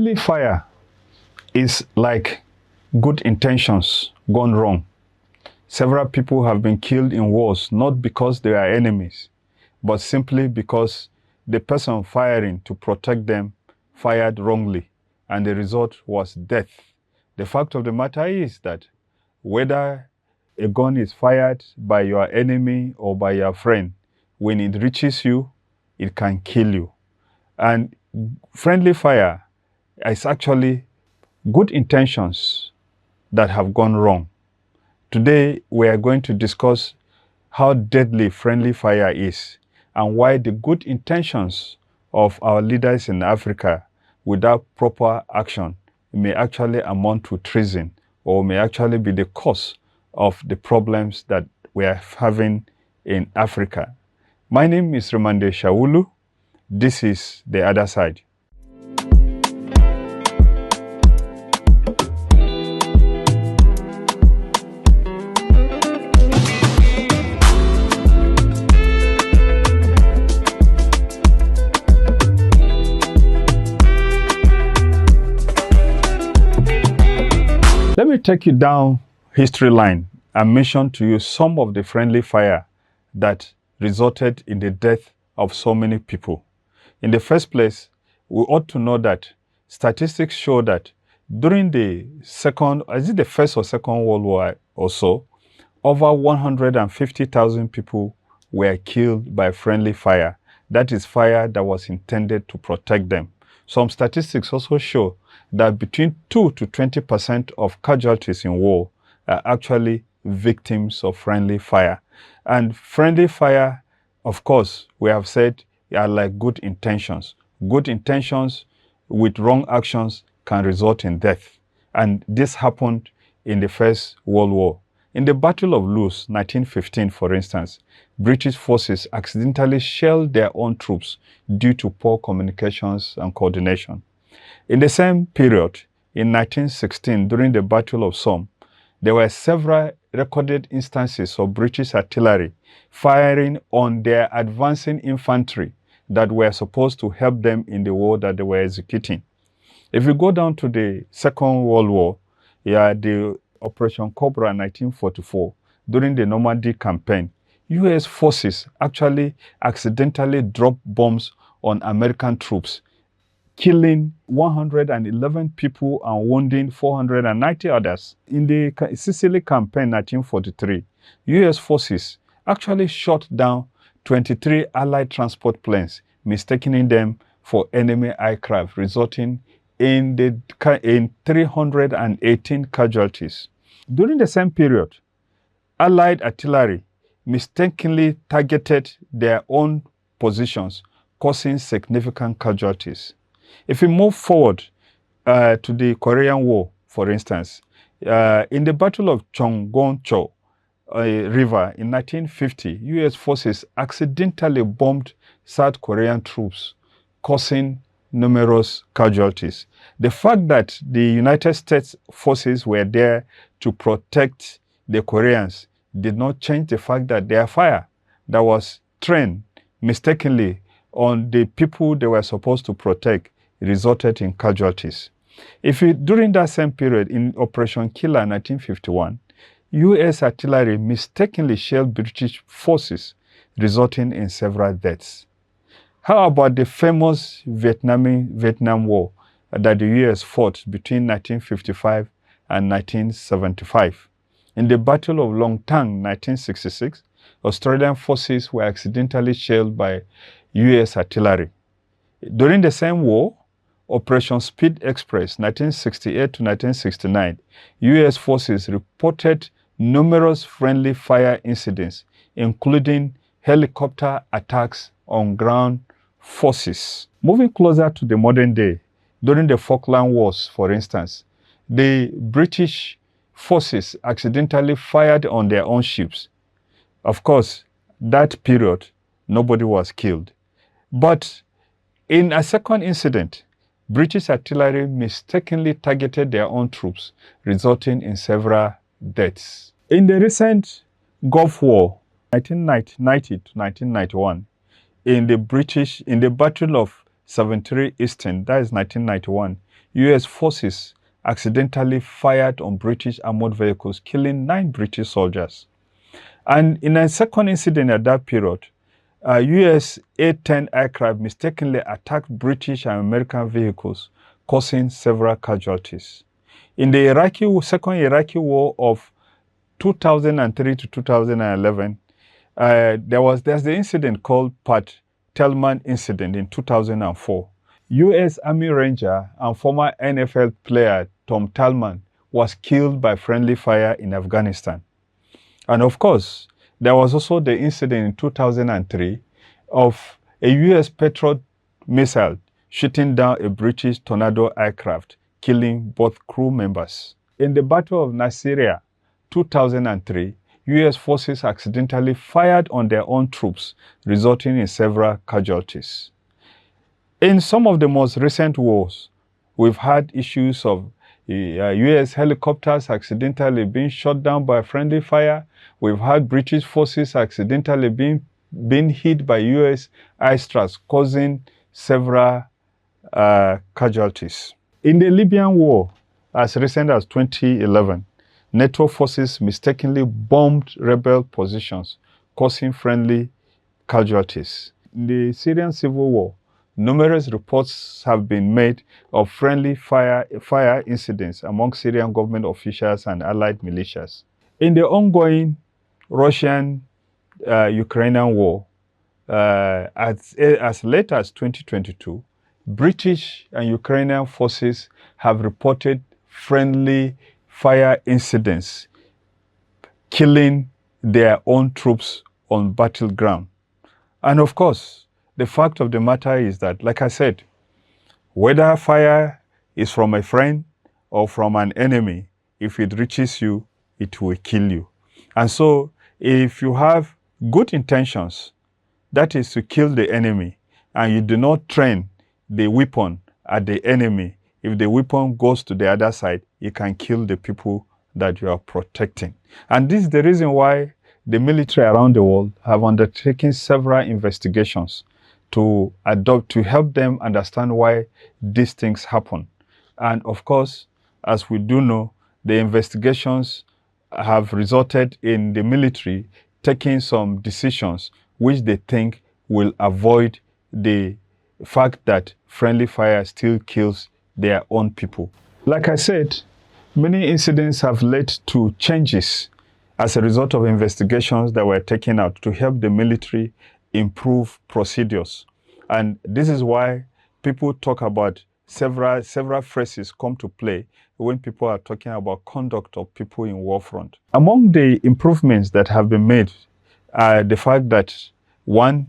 Friendly fire is like good intentions gone wrong. Several people have been killed in wars, not because they are enemies, but simply because the person firing to protect them fired wrongly, and the result was death. The fact of the matter is that whether a gun is fired by your enemy or by your friend, when it reaches you, it can kill you. And friendly fire is actually good intentions that have gone wrong. Today, we are going to discuss how deadly friendly fire is and why the good intentions of our leaders in Africa without proper action may actually amount to treason or may actually be the cause of the problems that we are having in Africa. My name is Remande Shaulu. This is The Other Side. Let me take you down history line and mention to you some of the friendly fire that resulted in the death of so many people. In the first place, we ought to know that statistics show that during the First or Second World War or so, over 150,000 people were killed by friendly fire. That is fire that was intended to protect them. Some statistics also show that between 2 to 20% of casualties in war are actually victims of friendly fire. And friendly fire, of course, we have said, are like good intentions. Good intentions with wrong actions can result in death. And this happened in the First World War. In the Battle of Loos, 1915, for instance, British forces accidentally shelled their own troops due to poor communications and coordination. In the same period, in 1916, during the Battle of Somme, there were several recorded instances of British artillery firing on their advancing infantry that were supposed to help them in the war that they were executing. If you go down to the Second World War, the Operation Cobra 1944, during the Normandy campaign, US forces actually accidentally dropped bombs on American troops, killing 111 people and wounding 490 others. In the Sicily campaign 1943, US forces actually shot down 23 Allied transport planes, mistaking them for enemy aircraft, resulting in 318 casualties. During the same period, Allied artillery mistakenly targeted their own positions, causing significant casualties. If we move forward to the Korean War, for instance, in the Battle of Chongoncho River in 1950, US forces accidentally bombed South Korean troops, causing numerous casualties. The fact that the United States forces were there to protect the Koreans did not change the fact that their fire that was trained mistakenly on the people they were supposed to protect resulted in casualties. During that same period, in Operation Killer 1951, US artillery mistakenly shelled British forces, resulting in several deaths. How about the famous Vietnam War that the US fought between 1955 and 1975? In the Battle of Long Tan, 1966, Australian forces were accidentally shelled by US artillery. During the same war, Operation Speed Express, 1968 to 1969, US forces reported numerous friendly fire incidents, including helicopter attacks on ground forces. Moving closer to the modern day, during the Falkland Wars, for instance, the British forces accidentally fired on their own ships. Of course, that period, nobody was killed. But in a second incident, British artillery mistakenly targeted their own troops, resulting in several deaths. In the recent Gulf War, 1990 to 1991, in the Battle of 73 Eastern, that is 1991, U.S. forces accidentally fired on British armored vehicles, killing 9 British soldiers. And in a second incident at that period, U.S. A-10 aircraft mistakenly attacked British and American vehicles, causing several casualties. In the Second Iraqi War of 2003 to 2011, there's the incident called Pat Tellman incident in 2004. U.S. Army Ranger and former NFL player Tom Tellman was killed by friendly fire in Afghanistan. And of course, there was also the incident in 2003 of a U.S. Patriot missile shooting down a British Tornado aircraft, killing both crew members. In the Battle of Nasiriyah, 2003, U.S. forces accidentally fired on their own troops, resulting in several casualties. In some of the most recent wars, we've had issues of U.S. helicopters accidentally being shot down by friendly fire. We've had British forces accidentally being hit by U.S. airstrikes, causing several casualties. In the Libyan war, as recent as 2011, NATO forces mistakenly bombed rebel positions, causing friendly casualties. In the Syrian civil war, numerous reports have been made of friendly fire incidents among Syrian government officials and allied militias. In the ongoing Russian-Ukrainian war, as late as 2022, British and Ukrainian forces have reported friendly fire incidents, killing their own troops on battleground. And of course, the fact of the matter is that, like I said, whether fire is from a friend or from an enemy, if it reaches you, it will kill you. And so, if you have good intentions, that is to kill the enemy, and you do not train the weapon at the enemy, if the weapon goes to the other side, it can kill the people that you are protecting. And this is the reason why the military around the world have undertaken several investigations to help them understand why these things happen. And of course, as we do know, the investigations have resulted in the military taking some decisions which they think will avoid the fact that friendly fire still kills their own people. Like I said, many incidents have led to changes as a result of investigations that were taken out to help the military improve procedures. And this is why people talk about several phrases come to play when people are talking about conduct of people in war front. Among the improvements that have been made are the fact that, one,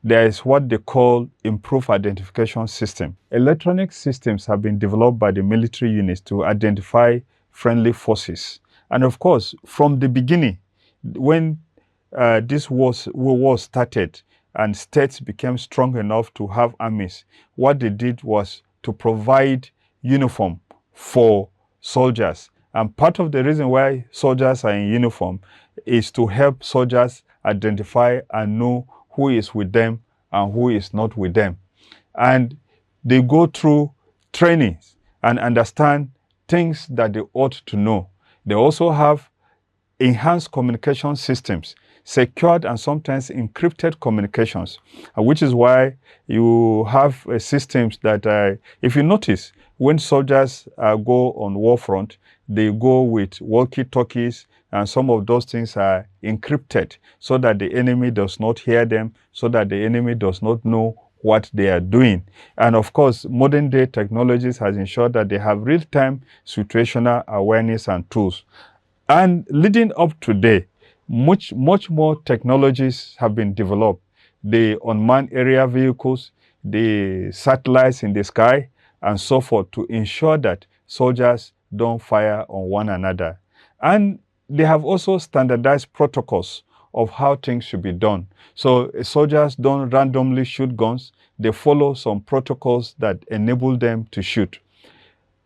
there is what they call improved identification system. Electronic systems have been developed by the military units to identify friendly forces. And of course, from the beginning, when this war started and states became strong enough to have armies, what they did was to provide uniform for soldiers. And part of the reason why soldiers are in uniform is to help soldiers identify and know who is with them and who is not with them. And they go through trainings and understand things that they ought to know. They also have enhanced communication systems, secured and sometimes encrypted communications, which is why you have systems that, if you notice, when soldiers go on war front, they go with walkie-talkies, and some of those things are encrypted so that the enemy does not hear them, so that the enemy does not know what they are doing. And of course, modern day technologies has ensured that they have real-time situational awareness and tools. And leading up to today, much more technologies have been developed. The unmanned aerial vehicles, the satellites in the sky, and so forth, to ensure that soldiers don't fire on one another. And they have also standardized protocols of how things should be done. So soldiers don't randomly shoot guns. They follow some protocols that enable them to shoot.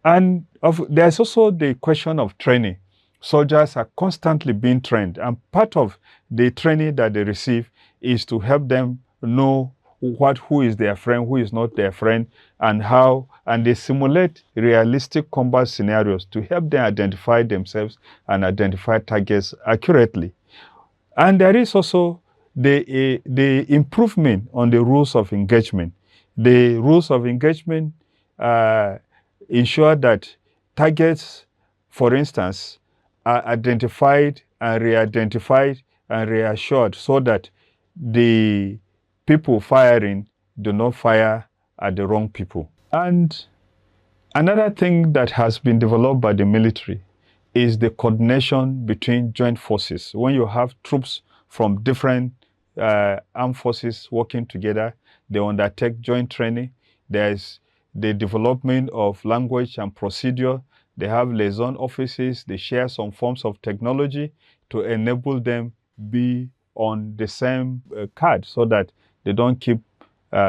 And there's also the question of training. Soldiers are constantly being trained, and part of the training that they receive is to help them know who is their friend, who is not their friend, and they simulate realistic combat scenarios to help them identify themselves and identify targets accurately. And there is also the improvement on the rules of engagement. The rules of engagement ensure that targets, for instance, are identified and re-identified and reassured so that the people firing do not fire at the wrong people. And another thing that has been developed by the military is the coordination between joint forces. When you have troops from different armed forces working together, they undertake joint training. There's the development of language and procedure. They have liaison offices. They share some forms of technology to enable them be on the same card so that they don't keep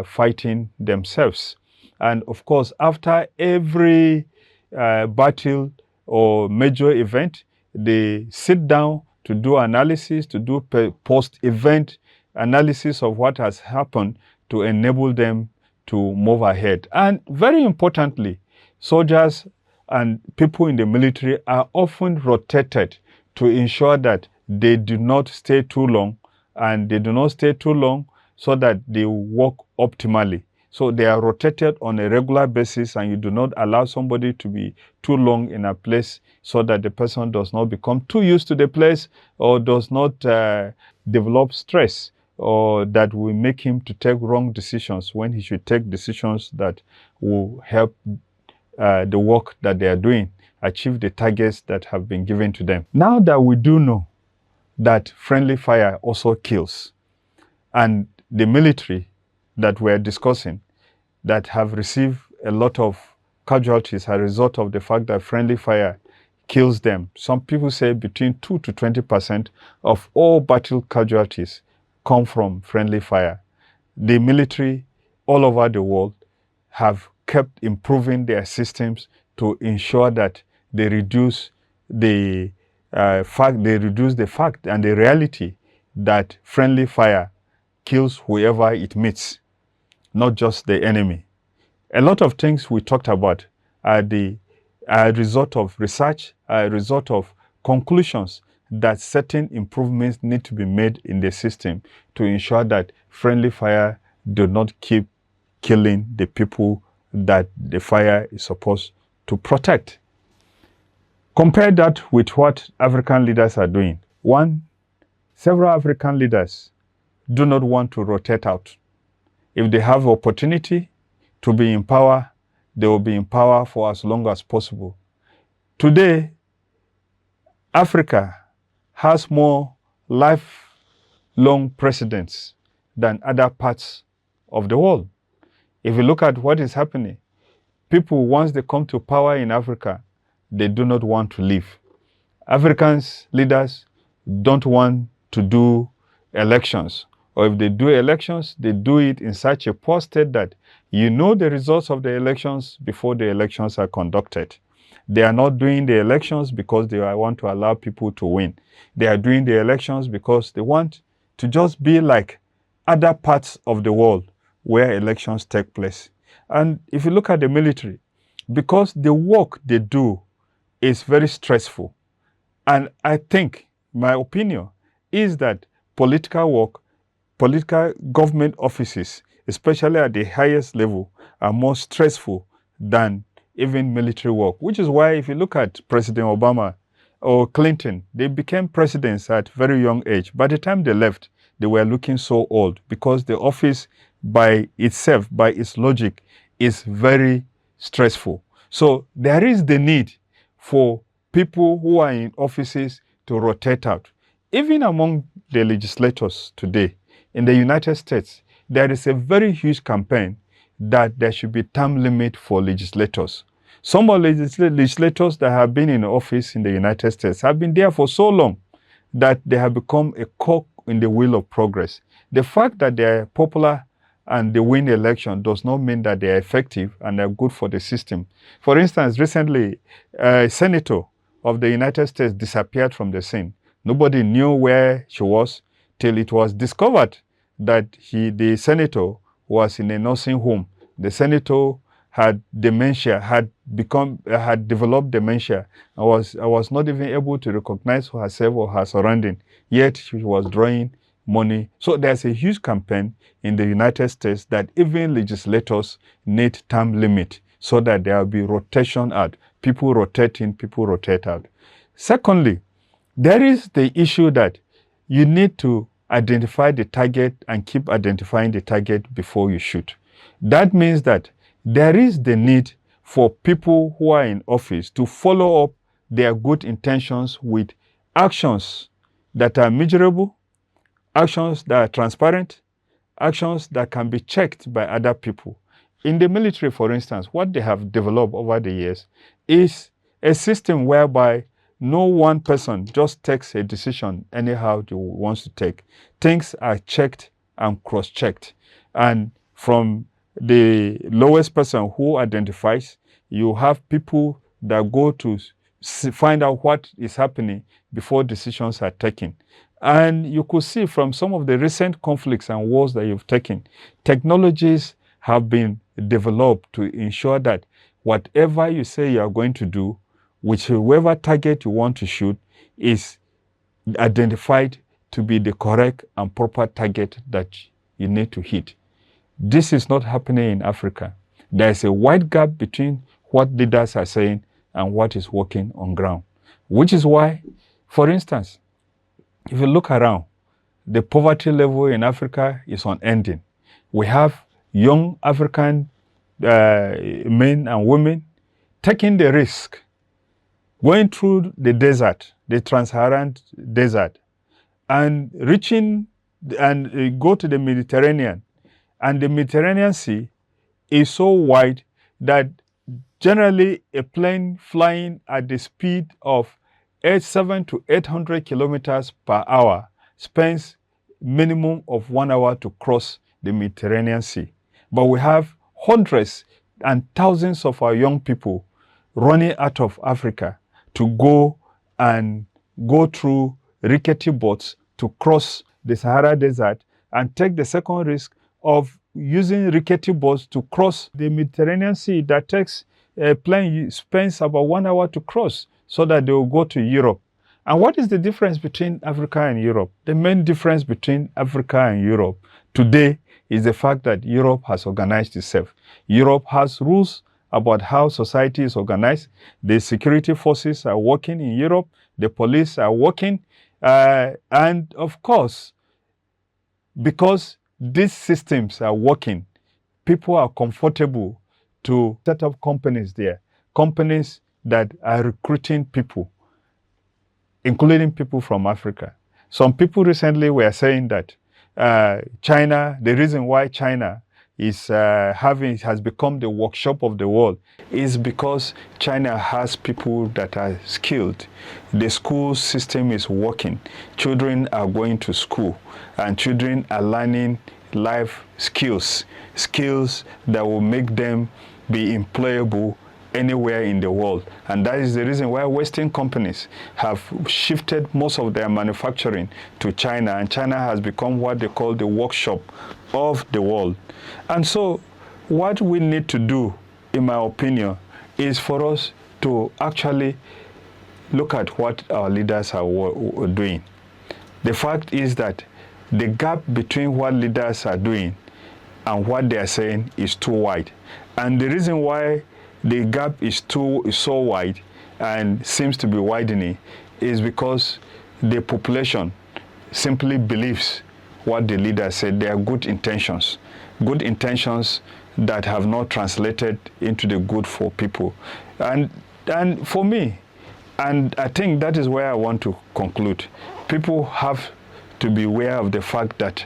fighting themselves. And of course, after every battle or major event, they sit down to do analysis, to do post-event analysis of what has happened to enable them to move ahead. And very importantly, soldiers and people in the military are often rotated to ensure that they do not stay too long, and they do not stay too long so that they work optimally. So they are rotated on a regular basis, and you do not allow somebody to be too long in a place so that the person does not become too used to the place or does not develop stress, or that will make him to take wrong decisions when he should take decisions that will help the work that they are doing achieve the targets that have been given to them. Now that we do know that friendly fire also kills, and the military that we're discussing that have received a lot of casualties as a result of the fact that friendly fire kills them. Some people say between 2 to 20% of all battle casualties come from friendly fire. The military all over the world have kept improving their systems to ensure that they reduce the fact and the reality that friendly fire kills whoever it meets, not just the enemy. A lot of things we talked about are the result of research, a result of conclusions that certain improvements need to be made in the system to ensure that friendly fire do not keep killing the people that the fire is supposed to protect. Compare that with what African leaders are doing. One, several African leaders do not want to rotate out. If they have opportunity to be in power, they will be in power for as long as possible. Today, Africa has more lifelong presidents than other parts of the world. If you look at what is happening, people, once they come to power in Africa, they do not want to leave. Africans, leaders, don't want to do elections. Or if they do elections, they do it in such a poor state that you know the results of the elections before the elections are conducted. They are not doing the elections because they want to allow people to win. They are doing the elections because they want to just be like other parts of the world where elections take place. And if you look at the military, because the work they do is very stressful. And I think, my opinion, is that political work, political government offices, especially at the highest level, are more stressful than even military work, which is why if you look at President Obama or Clinton, they became presidents at very young age. By the time they left, they were looking so old because the office by itself, by its logic, is very stressful. So there is the need for people who are in offices to rotate out. Even among the legislators today, in the United States, there is a very huge campaign that there should be term limit for legislators. Some of the legislators that have been in office in the United States have been there for so long that they have become a cog in the wheel of progress. The fact that they are popular and they win the election does not mean that they are effective and are good for the system. For instance, recently, a senator of the United States disappeared from the scene. Nobody knew where she was till it was discovered that the senator was in a nursing home. The senator had dementia, had developed dementia. I was not even able to recognize herself or her surrounding, yet she was drawing money. So there's a huge campaign in the United States that even legislators need term limit so that there will be rotation out. People rotate in, people rotate out. Secondly, there is the issue that you need to identify the target and keep identifying the target before you shoot. That means that there is the need for people who are in office to follow up their good intentions with actions that are measurable, actions that are transparent, actions that can be checked by other people. In the military, for instance, what they have developed over the years is a system whereby no one person just takes a decision anyhow he wants to take. Things are checked and cross-checked. And from the lowest person who identifies, you have people that go to find out what is happening before decisions are taken. And you could see from some of the recent conflicts and wars that you've taken, technologies have been developed to ensure that whatever you say you are going to do, whichever target you want to shoot, is identified to be the correct and proper target that you need to hit. This is not happening in Africa. There is a wide gap between what leaders are saying and what is working on ground, which is why, for instance, if you look around, the poverty level in Africa is unending. We have young African men and women taking the risk, going through the desert, the Trans-Saharan desert, and reaching and go to the Mediterranean. And the Mediterranean Sea is so wide that generally a plane flying at the speed of 7 to 800 kilometers per hour spends minimum of 1 hour to cross the Mediterranean Sea. But we have hundreds and thousands of our young people running out of Africa to go through rickety boats to cross the Sahara Desert and take the second risk of using rickety boats to cross the Mediterranean Sea that takes a plane spends about 1 hour to cross so that they will go to Europe. And what is the difference between Africa and Europe? The main difference between Africa and Europe today is the fact that Europe has organized itself. Europe has rules about how society is organized. The security forces are working in Europe. The police are working. And of course, because these systems are working, people are comfortable to set up companies there, companies that are recruiting people, including people from Africa. Some people recently were saying that China, the reason why China is has become the workshop of the world is because China has people that are skilled. The school system is working. Children are going to school and children are learning life skills, skills that will make them be employable anywhere in the world. And that is the reason why Western companies have shifted most of their manufacturing to China, and China has become what they call the workshop of the world. And so what we need to do, in my opinion, is for us to actually look at what our leaders are doing. The fact is that the gap between what leaders are doing and what they are saying is too wide. And the reason why the gap is so wide and seems to be widening is because the population simply believes what the leaders said. They are good intentions that have not translated into the good for people. And for me, and I think that is where I want to conclude, people have to be aware of the fact that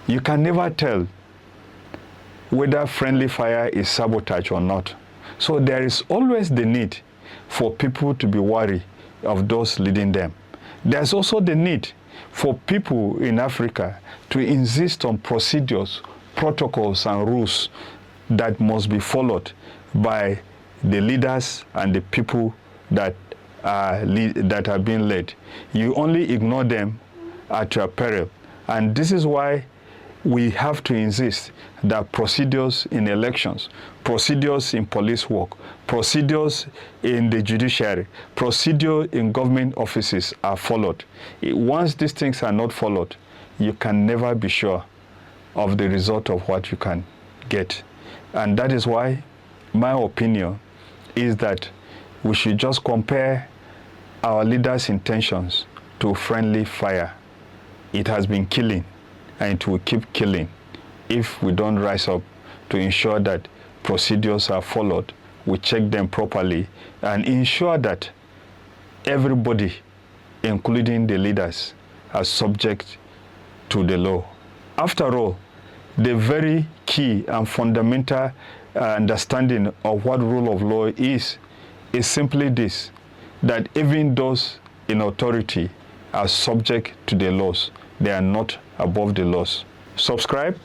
you can never tell whether friendly fire is sabotage or not. So there is always the need for people to be wary of those leading them. There's also the need for people in Africa to insist on procedures, protocols, and rules that must be followed by the leaders and the people that are being led. You only ignore them at your peril. And this is why we have to insist that procedures in elections, procedures in police work, procedures in the judiciary, procedure in government offices are followed. Once these things are not followed, you can never be sure of the result of what you can get. And that is why my opinion is that we should just compare our leaders' intentions to friendly fire. It has been killing, and it will keep killing if we don't rise up to ensure that procedures are followed, we check them properly, and ensure that everybody, including the leaders, are subject to the law. After all, the very key and fundamental understanding of what rule of law is simply this, that even those in authority are subject to the laws. They are not above the laws. Subscribe,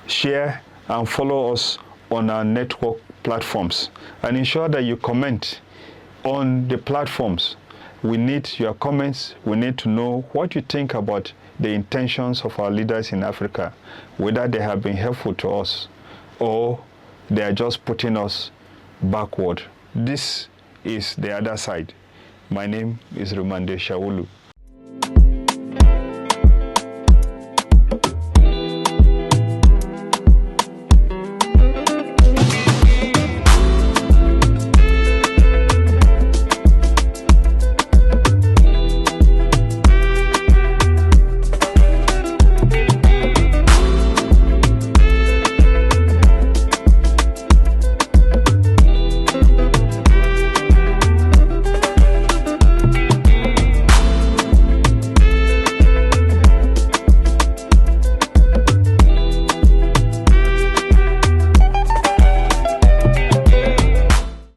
share, and follow us on our network platforms, and ensure that you comment on the platforms. We need your comments. We need to know what you think about the intentions of our leaders in Africa, whether they have been helpful to us or they are just putting us backward. This is the other side. My name is Rumande Shawulu.